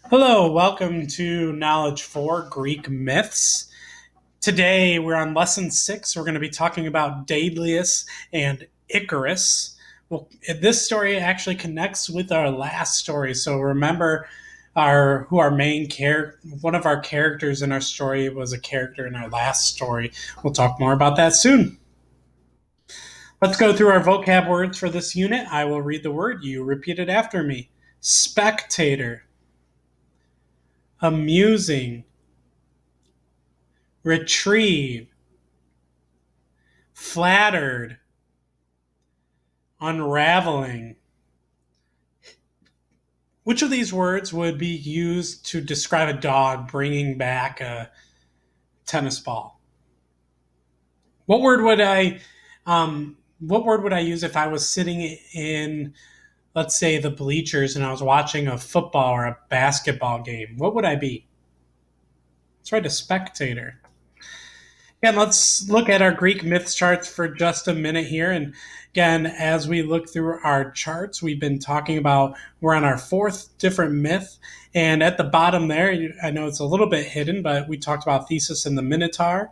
Hello, welcome to Knowledge 4 Greek Myths. Today we're on Lesson 6. We're going to be talking about Daedalus and Icarus. Well, this story actually connects with our last story. So remember our main character, one of our characters in our story was a character in our last story. We'll talk more about that soon. Let's go through our vocab words for this unit. I will read the word, you repeat it after me. Spectator, amusing, retrieve, flattered, unraveling. Which of these words would be used to describe a dog bringing back a tennis ball? What word would I use if I was sitting in, let's say, the bleachers and I was watching a football or a basketball game? What would I be? That's right, a spectator. Again, let's look at our Greek myth charts for just a minute here. And again, as we look through our charts, we've been talking about we're on our fourth different myth. And at the bottom there, I know it's a little bit hidden, but we talked about Theseus and the Minotaur.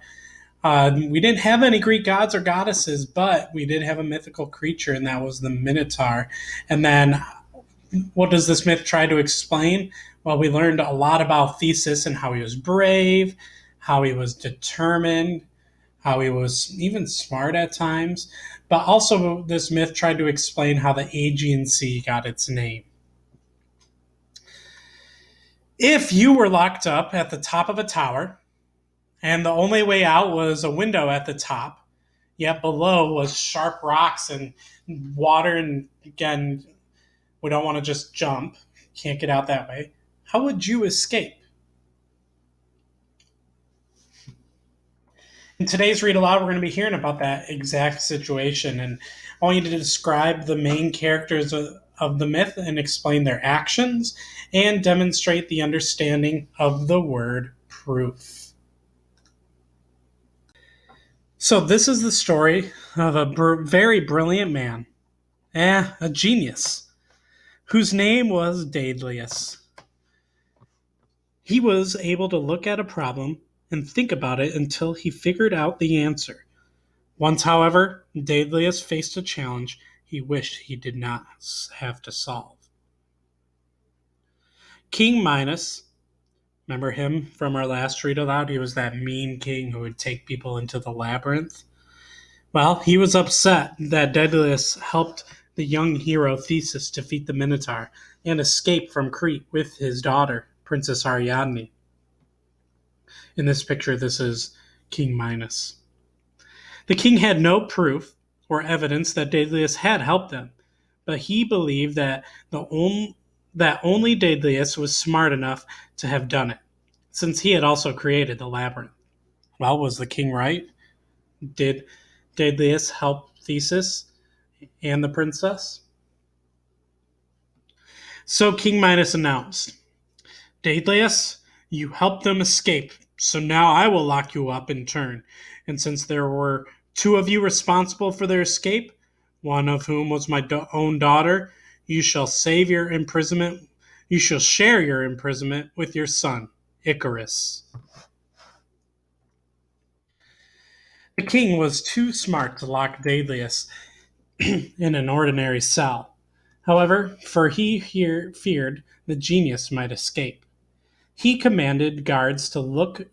We didn't have any Greek gods or goddesses, but we did have a mythical creature, and that was the Minotaur. And then what does this myth try to explain? Well, we learned a lot about Theseus and how he was brave, how he was determined, how he was even smart at times. But also, this myth tried to explain how the Aegean Sea got its name. If you were locked up at the top of a tower, and the only way out was a window at the top, yet below was sharp rocks and water, and again, we don't want to just jump, can't get out that way, how would you escape? In today's Read Aloud, we're going to be hearing about that exact situation. And I want you to describe the main characters of the myth and explain their actions and demonstrate the understanding of the word proof. So, this is the story of a very brilliant man, a genius, whose name was Daedalus. He was able to look at a problem and think about it until he figured out the answer. Once, however, Daedalus faced a challenge he wished he did not have to solve. King Minos, remember him from our last read aloud? He was that mean king who would take people into the labyrinth. Well, he was upset that Daedalus helped the young hero Theseus defeat the Minotaur and escape from Crete with his daughter, Princess Ariadne. In this picture, this is King Minos. The king had no proof or evidence that Daedalus had helped them, but he believed that only Daedalus was smart enough to have done it, since he had also created the labyrinth. Well, was the king right? Did Daedalus help Theseus and the princess? So King Minos announced, Daedalus, you helped them escape, so now I will lock you up in turn. And since there were two of you responsible for their escape, one of whom was my own daughter, you shall save your imprisonment. You shall share your imprisonment with your son, Icarus. The king was too smart to lock Daedalus in an ordinary cell. However, for he here feared the genius might escape. He commanded guards to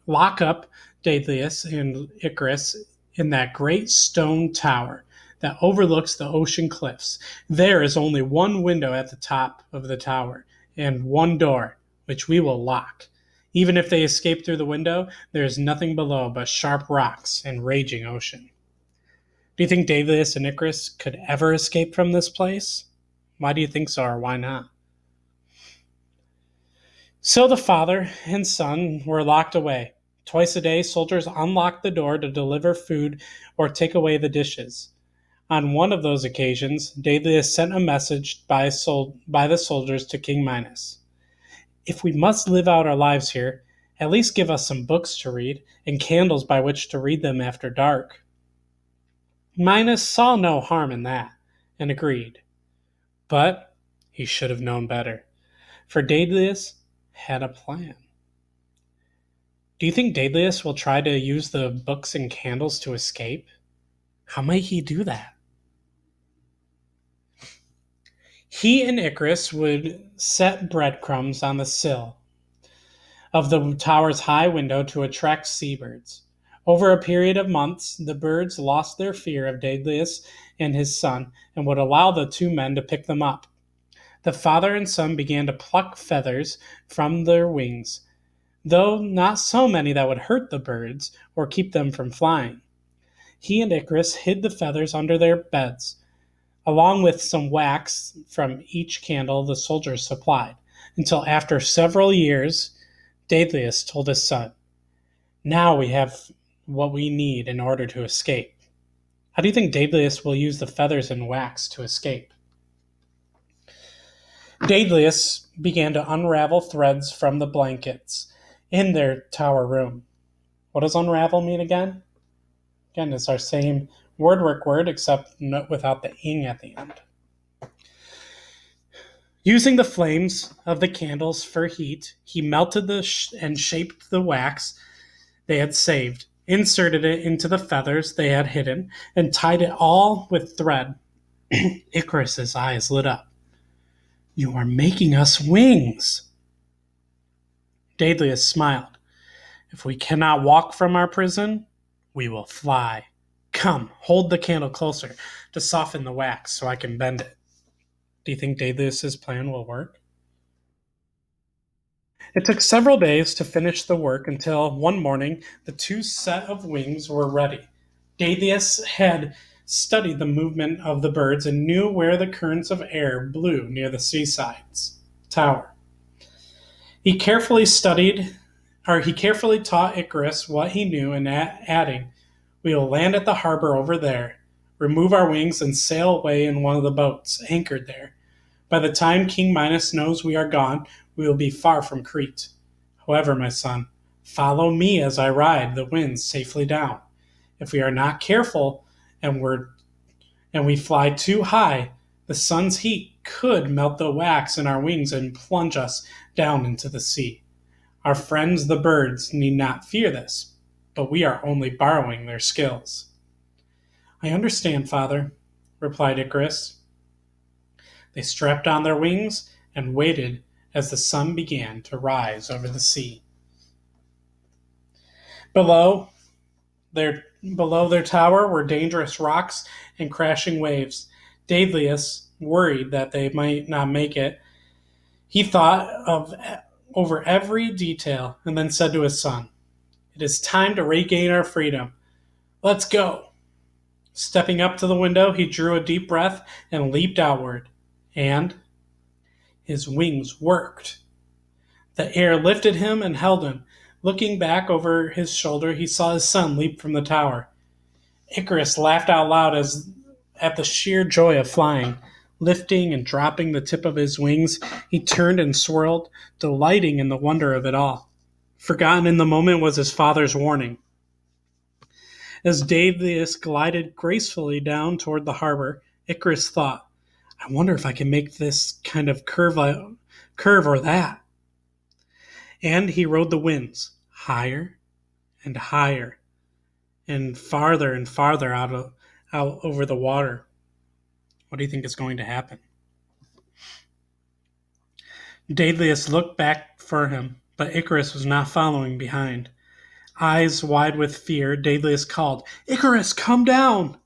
lock up Daedalus and Icarus in that great stone tower that overlooks the ocean cliffs. There is only one window at the top of the tower and one door, which we will lock. Even if they escape through the window, there is nothing below but sharp rocks and raging ocean. Do you think Daedalus and Icarus could ever escape from this place? Why do you think so, or why not? So the father and son were locked away. Twice a day, soldiers unlocked the door to deliver food or take away the dishes. On one of those occasions, Daedalus sent a message by the soldiers to King Minos. If we must live out our lives here, at least give us some books to read and candles by which to read them after dark. Minos saw no harm in that and agreed. But he should have known better. For Daedalus had a plan. Do you think Daedalus will try to use the books and candles to escape? How might he do that? He and Icarus would set breadcrumbs on the sill of the tower's high window to attract seabirds. Over a period of months, the birds lost their fear of Daedalus and his son and would allow the two men to pick them up. The father and son began to pluck feathers from their wings, though not so many that would hurt the birds or keep them from flying. He and Icarus hid the feathers under their beds, along with some wax from each candle the soldiers supplied, until after several years, Daedalus told his son, "Now we have what we need in order to escape." How do you think Daedalus will use the feathers and wax to escape? Daedalus began to unravel threads from the blankets in their tower room. What does unravel mean again? Again, it's our same word, except without the ing at the end. Using the flames of the candles for heat, he melted and shaped the wax they had saved, inserted it into the feathers they had hidden, and tied it all with thread. Icarus's eyes lit up. "You are making us wings." Daedalus smiled. "If we cannot walk from our prison, we will fly. Come, hold the candle closer to soften the wax so I can bend it." Do you think Daedalus' plan will work? It took several days to finish the work until one morning the two set of wings were ready. Daedalus had studied the movement of the birds and knew where the currents of air blew near the seaside's tower. He carefully taught Icarus what he knew and adding, "We will land at the harbor over there, remove our wings, and sail away in one of the boats anchored there. By the time King Minos knows we are gone, we will be far from Crete. However, my son, follow me as I ride the winds safely down. If we are not careful and we fly too high, the sun's heat could melt the wax in our wings and plunge us down into the sea. Our friends the birds need not fear this, but we are only borrowing their skills." "I understand, father," replied Icarus. They strapped on their wings and waited as the sun began to rise over the sea. Below their tower were dangerous rocks and crashing waves. Daedalus, worried that they might not make it, he thought over every detail and then said to his son, "It is time to regain our freedom. Let's go." Stepping up to the window, he drew a deep breath and leaped outward. And his wings worked. The air lifted him and held him. Looking back over his shoulder, he saw his son leap from the tower. Icarus laughed out loud at the sheer joy of flying. Lifting and dropping the tip of his wings, he turned and swirled, delighting in the wonder of it all. Forgotten in the moment was his father's warning. As Daedalus glided gracefully down toward the harbor, Icarus thought, "I wonder if I can make this kind of curve or that." And he rode the winds higher and higher and farther out over the water. What do you think is going to happen? Daedalus looked back for him, but Icarus was not following behind. Eyes wide with fear, Daedalus called, "Icarus, come down!"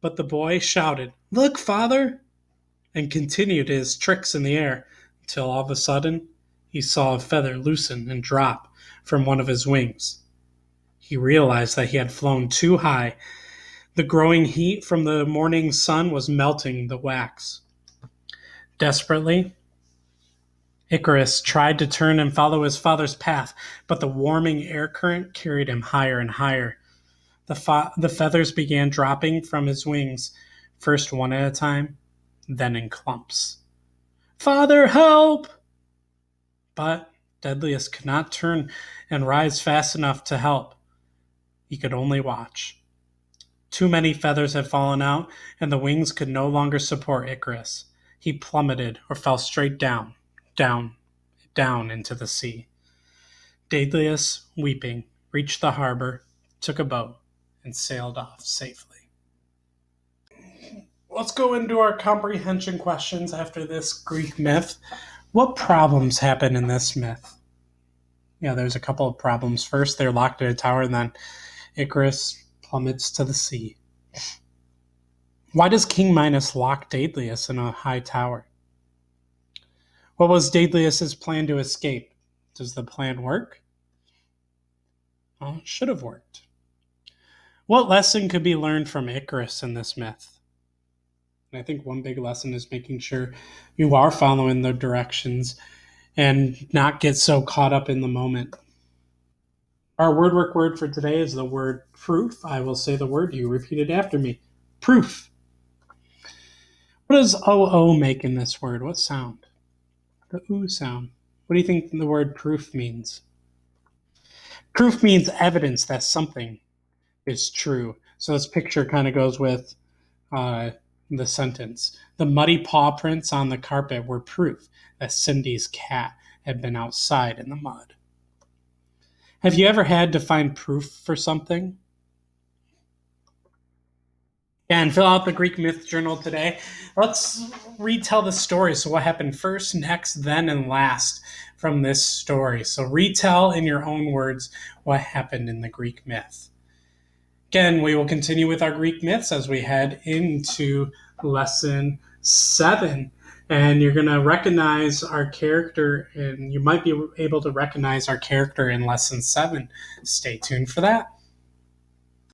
But the boy shouted, "Look, father!" and continued his tricks in the air, until all of a sudden he saw a feather loosen and drop from one of his wings. He realized that he had flown too high. The growing heat from the morning sun was melting the wax. Desperately, Icarus tried to turn and follow his father's path, but the warming air current carried him higher and higher. The feathers began dropping from his wings, first one at a time, then in clumps. "Father, help!" But Daedalus could not turn and rise fast enough to help. He could only watch. Too many feathers had fallen out, and the wings could no longer support Icarus. He plummeted or fell straight down down into the sea. Daedalus, weeping, reached the harbor, took a boat, and sailed off safely. Let's go into our comprehension questions after this Greek myth. What problems happen in this myth? Yeah, there's a couple of problems. First, they're locked in a tower, and then Icarus plummets to the sea. Why does King Minos lock Daedalus in a high tower? What was Daedalus' plan to escape? Does the plan work? Well, it should have worked. What lesson could be learned from Icarus in this myth? And I think one big lesson is making sure you are following the directions and not get so caught up in the moment. Our word work word for today is the word proof. I will say the word, you repeat it after me. Proof. What does OO make in this word? What sound? The oo sound. What do you think the word proof means? Proof means evidence that something is true. So this picture kind of goes with the sentence. The muddy paw prints on the carpet were proof that Cindy's cat had been outside in the mud. Have you ever had to find proof for something? Yeah, and fill out the Greek myth journal today. Let's retell the story. So, what happened first, next, then, and last from this story? So, retell in your own words what happened in the Greek myth. Again, we will continue with our Greek myths as we head into lesson 7. And you're going to recognize our character, and you might be able to recognize our character in lesson 7. Stay tuned for that.